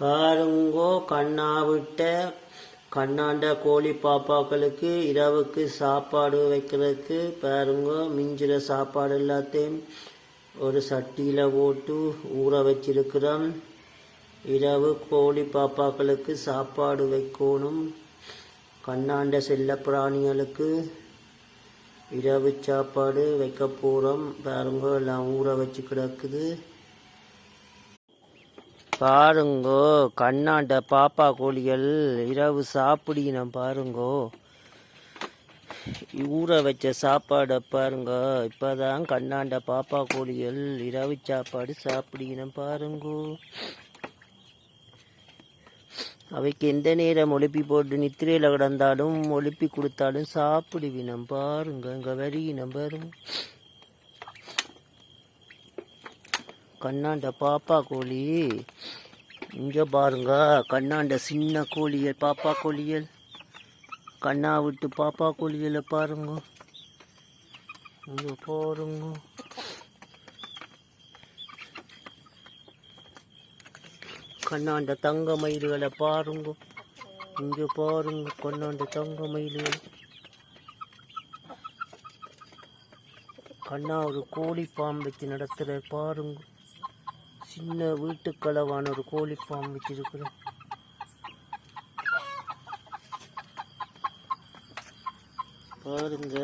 பாருங்கோ, கண்ணாண்ட கோழி பாப்பாக்களுக்கு இரவுக்கு சாப்பாடு வைக்கிறதுக்கு பாருங்கோ, மிஞ்சிற சாப்பாடு எல்லாத்தையும் ஒரு சட்டியில் போட்டு ஊற வச்சிருக்கிறோம். இரவு கோழி பாப்பாக்களுக்கு சாப்பாடு வைக்கணும். கண்ணாண்ட செல்ல பிராணிகளுக்கு இரவு சாப்பாடு வைக்க போகிறோம். பாருங்கோ, எல்லாம் ஊற வச்சு கிடக்குது. பாருங்கோ, கண்ணாண்ட பாப்பா கோழிகள் இரவு சாப்பிடினோம். பாருங்கோ, ஊற வச்ச சாப்பாடை பாருங்க. இப்பதான் கண்ணாண்ட பாப்பா கோழிகள் இரவு சாப்பாடு சாப்பிடினோம். பாருங்கோ, அவைக்கு எந்த நேரம் ஒழுப்பி போட்டு நித்திரையில கிடந்தாலும் ஒழுப்பி கொடுத்தாலும் சாப்பிடுவினம். பாருங்க, இங்க வரியினம். பாருங்க, கண்ணாண்ட பாப்பா கோழி. இங்க பாருங்க, கண்ணாண்ட சின்ன கோழிகள், பாப்பா கோழிகள், கண்ணா விட்டு பாப்பா கோழிகளை பாருங்க. இங்க பாருங்க, கண்ணாண்ட தங்க மயில்களை பாருங்க. இங்க பாருங்க, கண்ணாண்ட தங்க மயில்கள். கண்ணா ஒரு கோழி ஃபார்ம் வச்சு நடத்துற. பாருங்க, சின்ன வீட்டுக்களவான ஒரு கோழி ஃபார்ம் வச்சிருக்கிறேன். பாருங்க.